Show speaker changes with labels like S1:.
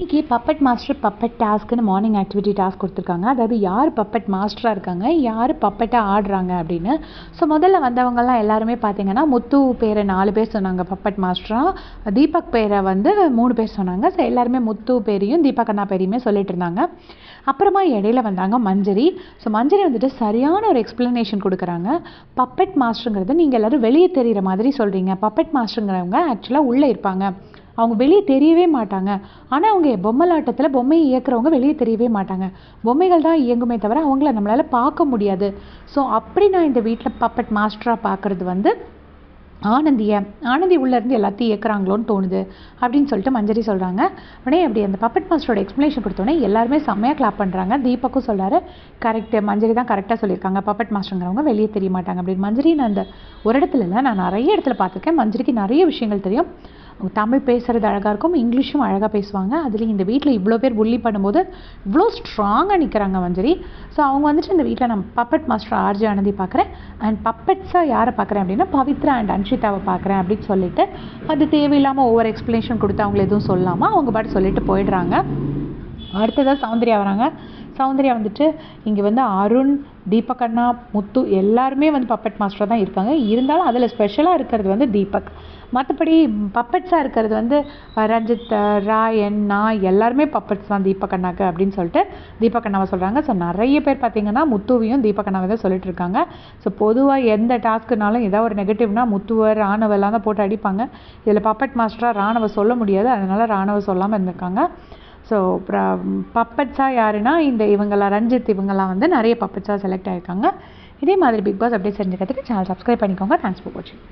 S1: இன்னைக்கு puppet master puppet டாஸ்க்குன்னு morning activity task கொடுத்துருக்காங்க. அதாவது யார் பப்பட் மாஸ்டராக இருக்காங்க, யார் பப்பட்டாக ஆடுறாங்க அப்படின்னு. ஸோ முதல்ல வந்தவங்கலாம் எல்லாருமே பார்த்தீங்கன்னா முத்து பேரை 4 பேர் சொன்னாங்க பப்பட் மாஸ்டராக. தீபக் பேரை வந்து 3 பேர் சொன்னாங்க. ஸோ எல்லாருமே முத்து பேரையும் தீபக் அண்ணா பேரையுமே சொல்லிட்டு இருந்தாங்க. அப்புறமா இடையில வந்தாங்க மஞ்சரி. ஸோ மஞ்சரி வந்துட்டு சரியான ஒரு எக்ஸ்பிளனேஷன் கொடுக்குறாங்க. பப்பட் மாஸ்டருங்கிறது நீங்கள் எல்லோரும் வெளியே தெரிகிற மாதிரி சொல்கிறீங்க. பப்பட் மாஸ்டருங்கிறவங்க ஆக்சுவலாக உள்ளே இருப்பாங்க, அவங்க வெளியே தெரியவே மாட்டாங்க. ஆனால் அவங்க பொம்மலாட்டத்தில் பொம்மையை இயக்குறவங்க வெளியே தெரியவே மாட்டாங்க. பொம்மைகள் தான் இயங்குமே தவிர அவங்கள நம்மளால் பார்க்க முடியாது. ஸோ அப்படி நான் இந்த வீட்டில் பப்பட் மாஸ்டராக பார்க்குறது வந்து ஆனந்தி உள்ளேருந்து எல்லாத்தையும் இயக்குறாங்களோன்னு தோணுது அப்படின்னு சொல்லிட்டு மஞ்சரி சொல்கிறாங்க. உடனே அப்படி அந்த பப்பட் மாஸ்டரோட எக்ஸ்ப்ளனேஷன் கொடுத்தோடனே எல்லாருமே செம்மையாக கிளாப் பண்ணுறாங்க. தீபக்கும் சொல்கிறாரு, கரெக்டு, மஞ்சரி தான் கரெக்டாக சொல்லியிருக்காங்க, பப்பட் மாஸ்டருங்கிறவங்க வெளியே தெரிய மாட்டாங்க அப்படின்னு. மஞ்சரி நான் அந்த ஒரு இடத்துல இல்லை, நான் நிறைய இடத்துல பார்த்துருக்கேன். மஞ்சரிக்கு நிறைய விஷயங்கள் தெரியும். தமிழ் பேசுகிறது அழகாக இருக்கும், இங்கிலீஷும் அழகாக பேசுவாங்க. அதுலேயும் இந்த வீட்டில் இவ்வளோ பேர் புள்ளி பண்ணும்போது இவ்வளோ ஸ்ட்ராங்காக நிற்கிறாங்க மஞ்சரி. ஸோ அவங்க வந்துட்டு இந்த வீட்டில் நான் பப்பட் மாஸ்டர் ஆர்ஜி ஆனந்தி பார்க்குறேன், அண்ட் பப்பட்ஸாக யாரை பார்க்குறேன் அப்படின்னா பவித்ரா அண்ட் அன்ஷிதாவை பார்க்குறேன் அப்படின்னு சொல்லிட்டு அது தேவையில்லாமல் ஒவ்வொரு எக்ஸ்ப்ளனேஷன் கொடுத்து அவங்கள எதுவும் சொல்லாமல் அவங்க பாட்டு சொல்லிட்டு போயிடுறாங்க. அடுத்ததாக சௌந்தர்யா வராங்க. சௌந்தர்யா வந்துட்டு இங்கே வந்து அருண், தீபக் அண்ணா, முத்து எல்லாருமே வந்து பப்பட் மாஸ்டராக தான் இருக்காங்க. இருந்தாலும் அதில் ஸ்பெஷலாக இருக்கிறது வந்து தீபக். மற்றபடி பப்பட்ஸாக இருக்கிறது வந்து ரஞ்சித், ராயன், நான் எல்லாருமே பப்பட்ஸ் தான் தீபக் அண்ணாக்கு அப்படின்னு சொல்லிட்டு தீபக் அண்ணாவை சொல்கிறாங்க. ஸோ நிறைய பேர் பார்த்திங்கன்னா முத்துவையும் தீபக் அண்ணாவை தான் சொல்லிட்டு இருக்காங்க. ஸோ பொதுவாக எந்த டாஸ்க்குனாலும் ஏதாவது ஒரு நெகட்டிவ்னா முத்துவை ராணவெல்லாம் தான் போட்டு அடிப்பாங்க. இதில் பப்பட் மாஸ்டராக ராணவ சொல்ல முடியாது, அதனால் ராணவ சொல்லாமல் இருந்திருக்காங்க. ஸோ பப்பட்ஸாக யாருன்னா இவங்கெல்லாம் ரஞ்சித், இவங்கெல்லாம் வந்து நிறைய பப்பட்ஸாக செலக்ட் ஆகிருக்காங்க. இதே மாதிரி பிக் பாஸ் அப்படியே தெரிஞ்சுக்கிறதுக்கு சேனல் சப்ஸ்கிரைப் பண்ணிக்கோங்க. தேங்க்ஸ் ஃபார் வாட்சிங்.